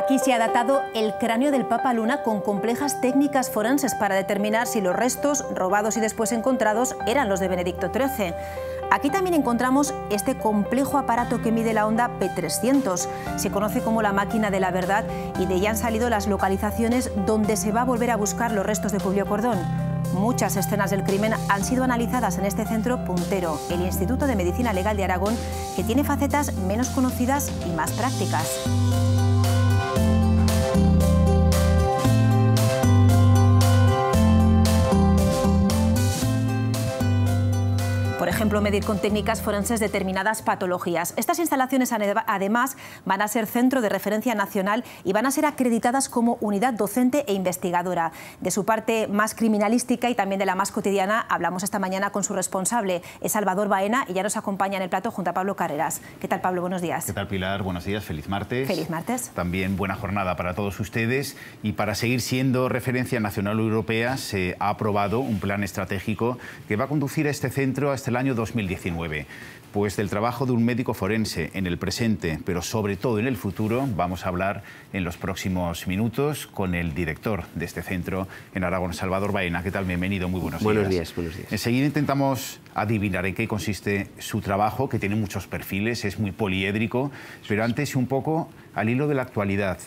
Aquí se ha datado el cráneo del Papa Luna con complejas técnicas forenses para determinar si los restos robados y después encontrados eran los de Benedicto XIII. Aquí también encontramos este complejo aparato que mide la onda P300. Se conoce como la máquina de la verdad y de ella han salido las localizaciones donde se va a volver a buscar los restos de Publio Cordón. Muchas escenas del crimen han sido analizadas en este centro puntero, el Instituto de Medicina Legal de Aragón, que tiene facetas menos conocidas y más prácticas. Por ejemplo, medir con técnicas forenses determinadas patologías. Estas instalaciones, además, van a ser centro de referencia nacional y van a ser acreditadas como unidad docente e investigadora. De su parte más criminalística y también de la más cotidiana, hablamos esta mañana con su responsable, es Salvador Baena, y ya nos acompaña en el plato junto a Pablo Carreras. ¿Qué tal, Pablo? Buenos días. ¿Qué tal, Pilar? Buenos días, feliz martes. Feliz martes. También buena jornada para todos ustedes. Y para seguir siendo referencia nacional o europea, se ha aprobado un plan estratégico que va a conducir a este centro hasta el año 2019. Pues del trabajo de un médico forense en el presente, pero sobre todo en el futuro, vamos a hablar en los próximos minutos con el director de este centro en Aragón, Salvador Baena. ¿Qué tal? Bienvenido, muy buenos días. Buenos días, buenos días. Enseguida intentamos adivinar en qué consiste su trabajo, que tiene muchos perfiles, es muy poliédrico, pero antes un poco al hilo de la actualidad.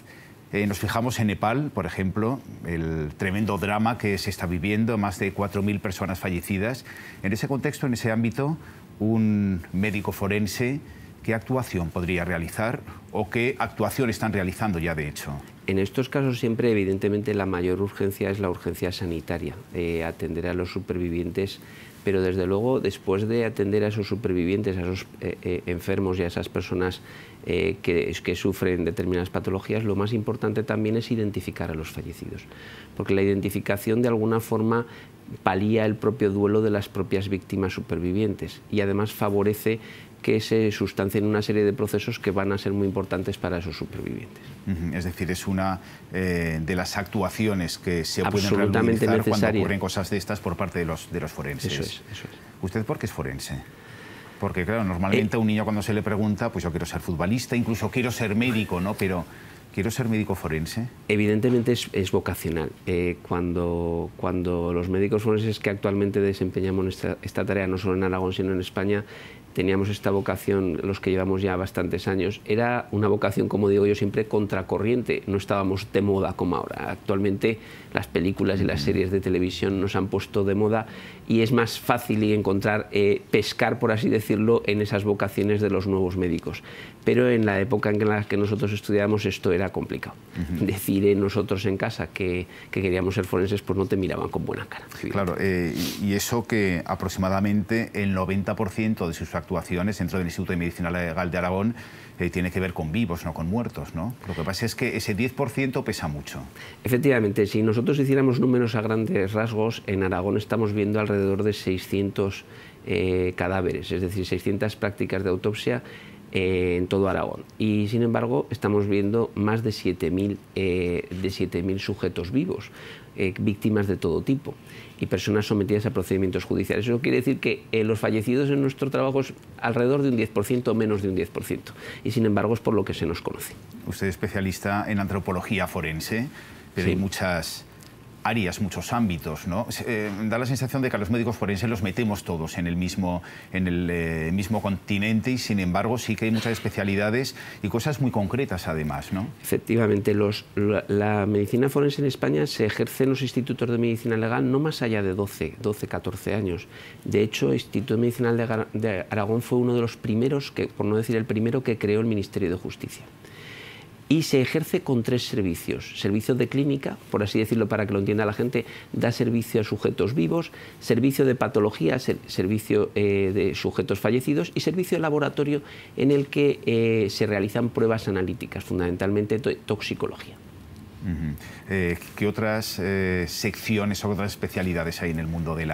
Nos fijamos en Nepal, por ejemplo, el tremendo drama que se está viviendo, más de 4.000 personas fallecidas. En ese contexto, en ese ámbito, un médico forense, ¿qué actuación podría realizar o qué actuación están realizando ya, de hecho? En estos casos siempre, evidentemente, la mayor urgencia es la urgencia sanitaria, atender a los supervivientes, pero desde luego, después de atender a esos supervivientes, a esos enfermos y a esas personas que sufren determinadas patologías, lo más importante también es identificar a los fallecidos, porque la identificación de alguna forma palía el propio duelo de las propias víctimas supervivientes y además favorece que se sustancien una serie de procesos que van a ser muy importantes para esos supervivientes. Es decir, es una de las actuaciones que se pueden absolutamente realizar necesaria cuando ocurren cosas de estas por parte de los forenses. Eso es. ¿Usted por qué es forense? Porque, claro, normalmente a un niño cuando se le pregunta, pues yo quiero ser futbolista, incluso quiero ser médico, ¿no? Pero ¿quiero ser médico forense? Evidentemente es vocacional. Cuando los médicos forenses que actualmente desempeñamos esta tarea, no solo en Aragón, sino en España, teníamos esta vocación, los que llevamos ya bastantes años, era una vocación, como digo yo siempre, contracorriente. No estábamos de moda como ahora. Actualmente las películas y las series de televisión nos han puesto de moda y es más fácil encontrar, pescar, por así decirlo, en esas vocaciones de los nuevos médicos. Pero en la época en la que nosotros estudiábamos esto era complicado. Decir nosotros en casa que queríamos ser forenses, pues no te miraban con buena cara. Claro, y eso que aproximadamente el 90% de sus actuaciones dentro del Instituto de Medicina Legal de Aragón tiene que ver con vivos, no con muertos, ¿no? Lo que pasa es que ese 10% pesa mucho. Efectivamente, si nosotros hiciéramos números a grandes rasgos, en Aragón estamos viendo alrededor de 600 cadáveres, es decir, 600 prácticas de autopsia en todo Aragón. Y sin embargo estamos viendo más de 7.000 sujetos vivos, víctimas de todo tipo y personas sometidas a procedimientos judiciales. Eso quiere decir que los fallecidos en nuestro trabajo es alrededor de un 10% o menos de un 10%. Y sin embargo es por lo que se nos conoce. Usted es especialista en antropología forense, pero sí, hay muchas áreas, muchos ámbitos, ¿no? Da la sensación de que a los médicos forenses los metemos todos en el mismo continente y, sin embargo, sí que hay muchas especialidades y cosas muy concretas, además, ¿no? Efectivamente, la medicina forense en España se ejerce en los institutos de medicina legal no más allá de 12, 14 años. De hecho, el Instituto de Medicina de Aragón fue uno de los primeros, por no decir el primero, que creó el Ministerio de Justicia. Y se ejerce con 3 servicios. Servicio de clínica, por así decirlo para que lo entienda la gente, da servicio a sujetos vivos, servicio de patología, servicio de sujetos fallecidos y servicio de laboratorio en el que se realizan pruebas analíticas, fundamentalmente toxicología. ¿Qué otras secciones o otras especialidades hay en el mundo de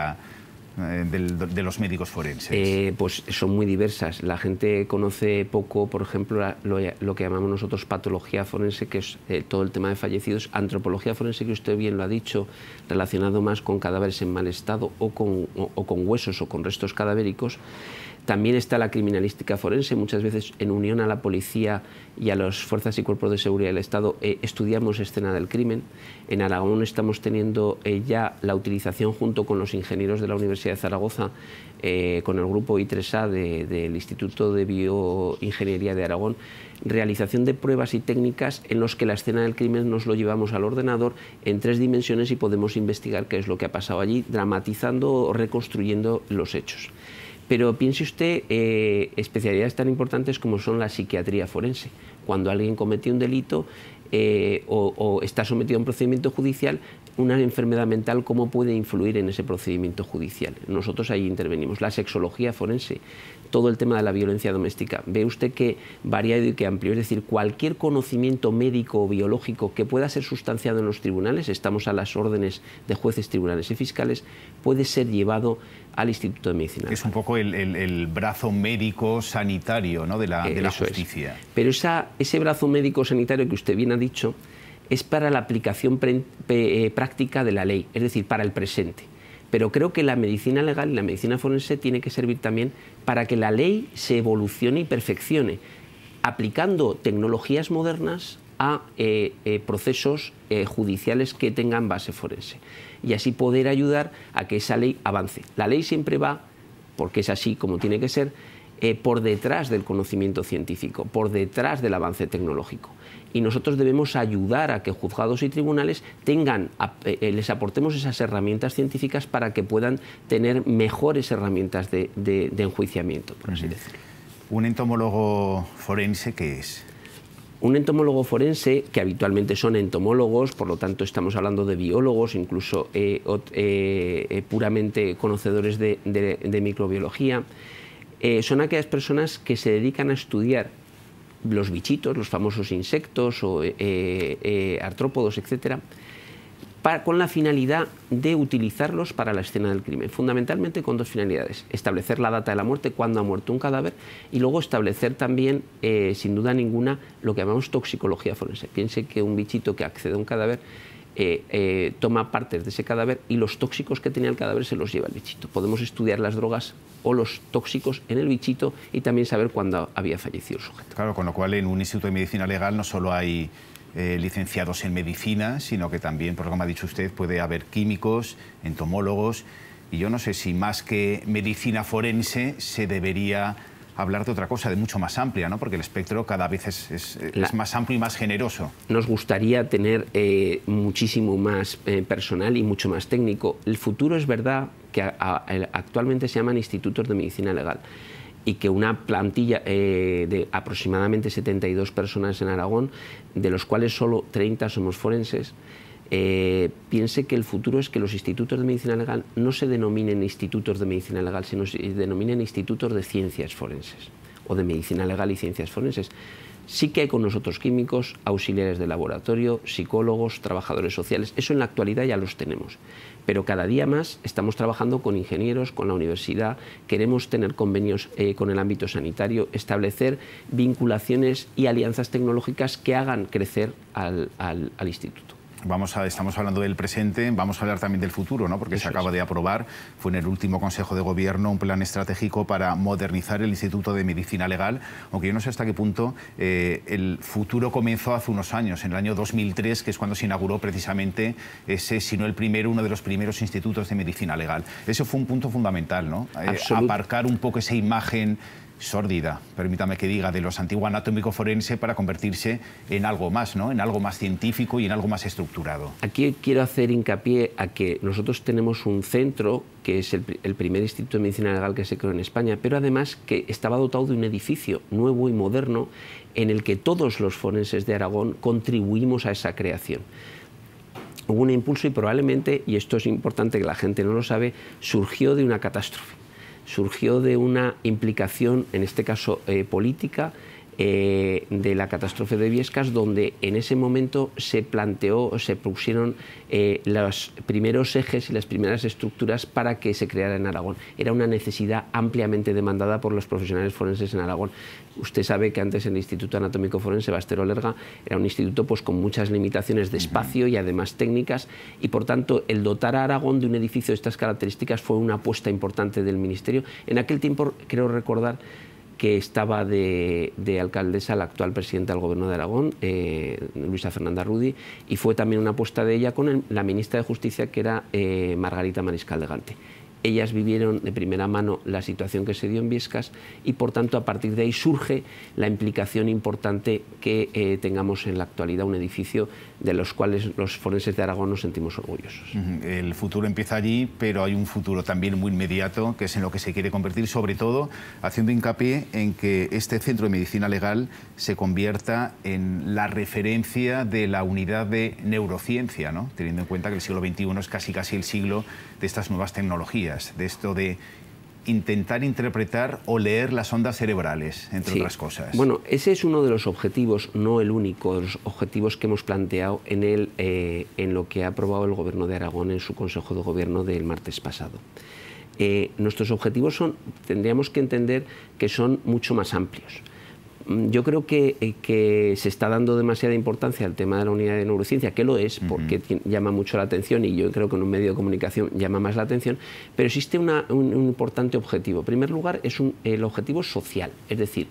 los médicos forenses? Pues son muy diversas. La gente conoce poco, por ejemplo, lo que llamamos nosotros patología forense, que es todo el tema de fallecidos, antropología forense, que usted bien lo ha dicho, relacionado más con cadáveres en mal estado o con huesos o con restos cadavéricos. También está la criminalística forense, muchas veces en unión a la policía y a las fuerzas y cuerpos de seguridad del Estado estudiamos escena del crimen. En Aragón estamos teniendo ya la utilización junto con los ingenieros de la Universidad de Zaragoza, con el grupo I3A del Instituto de Bioingeniería de Aragón, realización de pruebas y técnicas en los que la escena del crimen nos lo llevamos al ordenador en 3 dimensiones y podemos investigar qué es lo que ha pasado allí, dramatizando o reconstruyendo los hechos. Pero piense usted, especialidades tan importantes como son la psiquiatría forense. Cuando alguien comete un delito o está sometido a un procedimiento judicial, una enfermedad mental, ¿cómo puede influir en ese procedimiento judicial? Nosotros ahí intervenimos. La sexología forense, todo el tema de la violencia doméstica. Ve usted que variado y que amplio, es decir, cualquier conocimiento médico o biológico que pueda ser sustanciado en los tribunales, estamos a las órdenes de jueces, tribunales y fiscales, puede ser llevado al Instituto de Medicina. Es un poco el brazo médico sanitario, ¿no?, de la justicia. Pero ese brazo médico sanitario que usted bien ha dicho es para la aplicación práctica de la ley, es decir, para el presente. Pero creo que la medicina legal y la medicina forense tiene que servir también para que la ley se evolucione y perfeccione, aplicando tecnologías modernas a procesos judiciales que tengan base forense. Y así poder ayudar a que esa ley avance. La ley siempre va, porque es así como tiene que ser, por detrás del conocimiento científico, por detrás del avance tecnológico. Y nosotros debemos ayudar a que juzgados y tribunales les aportemos esas herramientas científicas para que puedan tener mejores herramientas de enjuiciamiento, por así decirlo. ¿Un entomólogo forense qué es? Un entomólogo forense, que habitualmente son entomólogos, por lo tanto estamos hablando de biólogos, incluso puramente conocedores de microbiología, son aquellas personas que se dedican a estudiar los bichitos, los famosos insectos o artrópodos, etcétera, con la finalidad de utilizarlos para la escena del crimen, fundamentalmente con 2 finalidades: establecer la data de la muerte, cuándo ha muerto un cadáver, y luego establecer también, sin duda ninguna, lo que llamamos toxicología forense. Piense que un bichito que accede a un cadáver toma partes de ese cadáver y los tóxicos que tenía el cadáver se los lleva el bichito. Podemos estudiar las drogas o los tóxicos en el bichito y también saber cuándo había fallecido el sujeto. Claro, con lo cual en un instituto de medicina legal no solo hay licenciados en medicina, sino que también, por como ha dicho usted, puede haber químicos, entomólogos, y yo no sé si más que medicina forense se debería hablar de otra cosa, de mucho más amplia, ¿no?, porque el espectro cada vez es más amplio y más generoso. Nos gustaría tener muchísimo más personal y mucho más técnico. El futuro es verdad que actualmente se llaman institutos de medicina legal y que una plantilla de aproximadamente 72 personas en Aragón, de los cuales solo 30 somos forenses, piense que el futuro es que los institutos de medicina legal no se denominen institutos de medicina legal, sino se denominen institutos de ciencias forenses o de medicina legal y ciencias forenses. Sí que hay con nosotros químicos, auxiliares de laboratorio, psicólogos, trabajadores sociales. Eso en la actualidad ya los tenemos. Pero cada día más estamos trabajando con ingenieros, con la universidad, queremos tener convenios con el ámbito sanitario, establecer vinculaciones y alianzas tecnológicas que hagan crecer al instituto. Estamos hablando del presente, vamos a hablar también del futuro, ¿no?, porque se acaba de aprobar, fue en el último Consejo de Gobierno, un plan estratégico para modernizar el Instituto de Medicina Legal, aunque yo no sé hasta qué punto el futuro comenzó hace unos años, en el año 2003, que es cuando se inauguró precisamente ese, si no el primero, uno de los primeros institutos de medicina legal. Eso fue un punto fundamental, ¿no? Aparcar un poco esa imagen sórdida, permítame que diga, de los antiguos anatómicos forense para convertirse en algo más, ¿no?, en algo más científico y en algo más estructurado. Aquí quiero hacer hincapié a que nosotros tenemos un centro que es el primer instituto de medicina legal que se creó en España, pero además que estaba dotado de un edificio nuevo y moderno en el que todos los forenses de Aragón contribuimos a esa creación. Hubo un impulso y probablemente, y esto es importante que la gente no lo sabe, surgió de una catástrofe. Surgió de una implicación, en este caso política, de la catástrofe de Biescas, donde en ese momento se planteó, se pusieron los primeros ejes y las primeras estructuras para que se creara en Aragón. Era una necesidad ampliamente demandada por los profesionales forenses en Aragón. Usted sabe que antes el Instituto Anatómico Forense Bastero Lerga era un instituto pues, con muchas limitaciones de espacio y además técnicas, y por tanto el dotar a Aragón de un edificio de estas características fue una apuesta importante del Ministerio. En aquel tiempo, creo recordar, que estaba de alcaldesa la actual presidenta del Gobierno de Aragón, Luisa Fernanda Rudy, y fue también una apuesta de ella con la ministra de Justicia, que era Margarita Mariscal de Gante. Ellas vivieron de primera mano la situación que se dio en Biescas y, por tanto, a partir de ahí surge la implicación importante que tengamos en la actualidad un edificio de los cuales los forenses de Aragón nos sentimos orgullosos. El futuro empieza allí, pero hay un futuro también muy inmediato, que es en lo que se quiere convertir, sobre todo haciendo hincapié en que este centro de medicina legal se convierta en la referencia de la unidad de neurociencia, ¿no? Teniendo en cuenta que el siglo XXI es casi el siglo de estas nuevas tecnologías, de esto de intentar interpretar o leer las ondas cerebrales, entre otras cosas. Bueno, ese es uno de los objetivos, no el único, de los objetivos que hemos planteado en lo que ha aprobado el Gobierno de Aragón en su Consejo de Gobierno del martes pasado. Nuestros objetivos tendríamos que entender que son mucho más amplios. Yo creo que se está dando demasiada importancia al tema de la unidad de neurociencia, que lo es, porque llama mucho la atención, y yo creo que en un medio de comunicación llama más la atención, pero existe un importante objetivo. En primer lugar, es el objetivo social, es decir,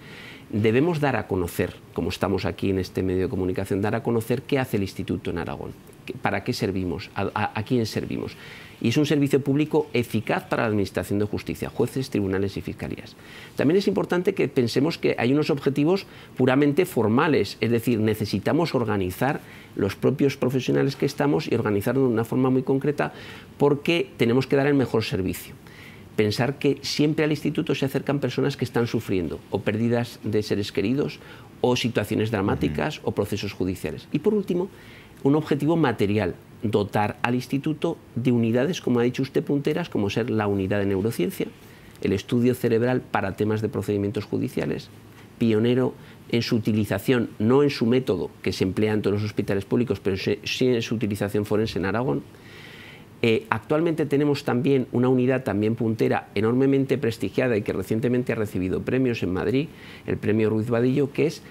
debemos dar a conocer, como estamos aquí en este medio de comunicación, dar a conocer qué hace el Instituto en Aragón, para qué servimos, a quién servimos. Y es un servicio público eficaz para la Administración de Justicia, jueces, tribunales y fiscalías. También es importante que pensemos que hay unos objetivos puramente formales, es decir, necesitamos organizar los propios profesionales que estamos y organizarnos de una forma muy concreta, porque tenemos que dar el mejor servicio. Pensar que siempre al instituto se acercan personas que están sufriendo o pérdidas de seres queridos o situaciones dramáticas o procesos judiciales. Y por último, un objetivo material, dotar al instituto de unidades, como ha dicho usted, punteras, como ser la unidad de neurociencia, el estudio cerebral para temas de procedimientos judiciales, pionero en su utilización, no en su método que se emplea en todos los hospitales públicos, pero sí en su utilización forense en Aragón. Actualmente tenemos también una unidad también puntera enormemente prestigiada y que recientemente ha recibido premios en Madrid, el premio Ruiz Vadillo, que es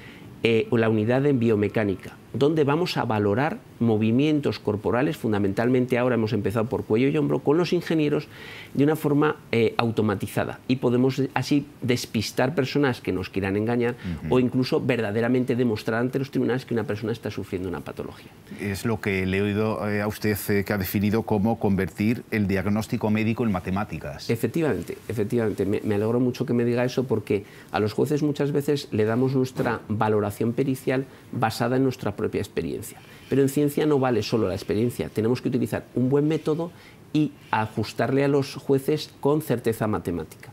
la unidad de biomecánica, donde vamos a valorar movimientos corporales, fundamentalmente ahora hemos empezado por cuello y hombro, con los ingenieros de una forma automatizada, y podemos así despistar personas que nos quieran engañar o incluso verdaderamente demostrar ante los tribunales que una persona está sufriendo una patología. Es lo que le he oído a usted que ha definido como convertir el diagnóstico médico en matemáticas. Efectivamente, efectivamente. Me alegro mucho que me diga eso, porque a los jueces muchas veces le damos nuestra valoración pericial basada en nuestra propia experiencia. Pero en ciencia no vale solo la experiencia, tenemos que utilizar un buen método y ajustarle a los jueces con certeza matemática.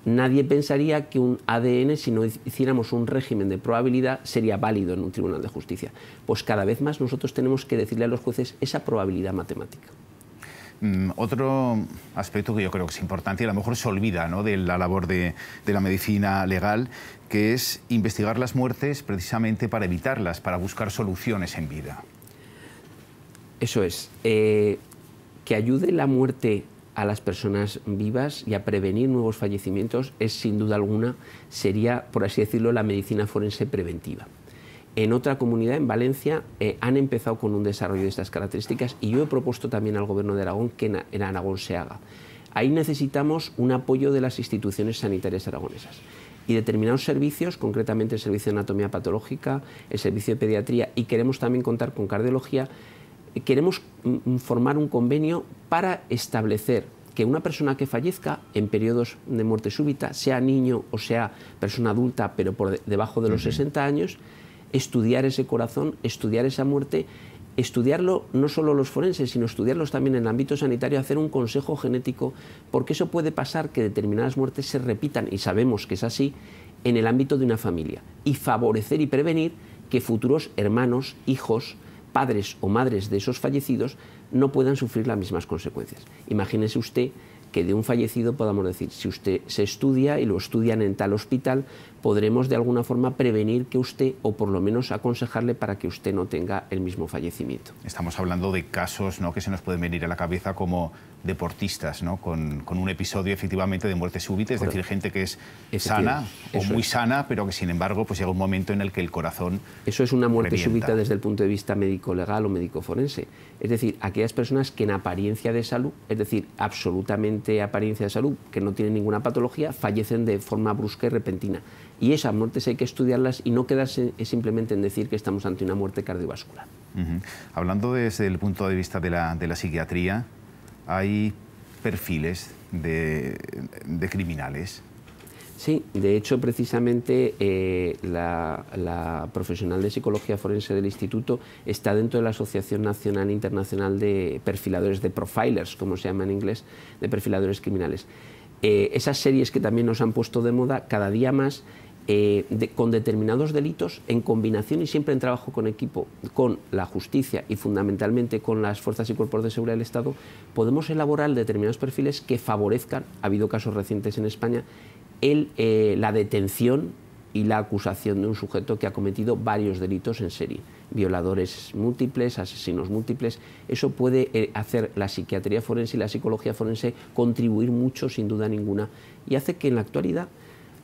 Nadie pensaría que un ADN, si no hiciéramos un régimen de probabilidad, sería válido en un tribunal de justicia. Pues cada vez más nosotros tenemos que decirle a los jueces esa probabilidad matemática. Otro aspecto que yo creo que es importante y a lo mejor se olvida, ¿no?, de la labor de la medicina legal, que es investigar las muertes precisamente para evitarlas, para buscar soluciones en vida. Eso es. Que ayude la muerte a las personas vivas y a prevenir nuevos fallecimientos es, sin duda alguna, sería, por así decirlo, la medicina forense preventiva. En otra comunidad, en Valencia, han empezado con un desarrollo de estas características, y yo he propuesto también al Gobierno de Aragón que en Aragón se haga. Ahí necesitamos un apoyo de las instituciones sanitarias aragonesas. Y determinados servicios, concretamente el servicio de anatomía patológica, el servicio de pediatría, y queremos también contar con cardiología, queremos formar un convenio para establecer que una persona que fallezca en periodos de muerte súbita, sea niño o sea persona adulta, pero por debajo de los 60 años, estudiar ese corazón, estudiar esa muerte, estudiarlo no solo los forenses, sino estudiarlos también en el ámbito sanitario, hacer un consejo genético, porque eso puede pasar que determinadas muertes se repitan, y sabemos que es así, en el ámbito de una familia, y favorecer y prevenir que futuros hermanos, hijos, padres o madres de esos fallecidos no puedan sufrir las mismas consecuencias. Imagínese usted que de un fallecido podamos decir, si usted se estudia y lo estudian en tal hospital, podremos de alguna forma prevenir que usted, o por lo menos aconsejarle para que usted no tenga el mismo fallecimiento. Estamos hablando de casos, ¿no?, que se nos pueden venir a la cabeza como deportistas, ¿no?, con un episodio efectivamente de muerte súbita, es decir, gente que es sana o muy sana, pero que sin embargo pues llega un momento en el que el corazón Eso es una muerte revienta. súbita desde el punto de vista médico-legal o médico-forense. Es decir, aquellas personas que en apariencia de salud, es decir, absolutamente apariencia de salud, que no tienen ninguna patología, fallecen de forma brusca y repentina. Y esas muertes hay que estudiarlas y no quedarse simplemente en decir que estamos ante una muerte cardiovascular. Hablando desde el punto de vista de la psiquiatría, ¿hay perfiles de criminales? Sí, de hecho, precisamente la profesional de psicología forense del Instituto está dentro de la Asociación Nacional e Internacional de Perfiladores, de Profilers, como se llama en inglés, de perfiladores criminales. Esas series que también nos han puesto de moda cada día más, con determinados delitos, en combinación y siempre en trabajo con equipo, con la justicia y fundamentalmente con las fuerzas y cuerpos de seguridad del Estado, podemos elaborar determinados perfiles que favorezcan, ha habido casos recientes en España, la detención y la acusación de un sujeto que ha cometido varios delitos en serie, violadores múltiples, asesinos múltiples. Eso puede hacer la psiquiatría forense y la psicología forense contribuir mucho, sin duda ninguna, y hace que en la actualidad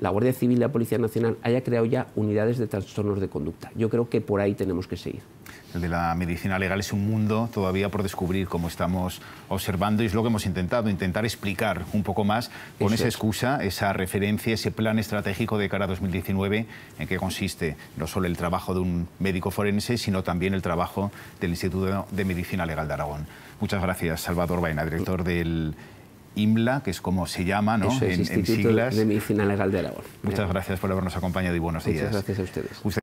la Guardia Civil y la Policía Nacional haya creado ya unidades de trastornos de conducta. Yo creo que por ahí tenemos que seguir. El de la medicina legal es un mundo todavía por descubrir, como estamos observando, y es lo que hemos intentado, intentar explicar un poco más con esa excusa, esa referencia, ese plan estratégico de cara a 2019, en que consiste no solo el trabajo de un médico forense, sino también el trabajo del Instituto de Medicina Legal de Aragón. Muchas gracias, Salvador Baena, director del IMLA, que es como se llama, ¿no?, Eso es, en Instituto siglas. de Medicina Legal de Aragón. Muchas gracias por habernos acompañado y buenos días. Muchas gracias a ustedes.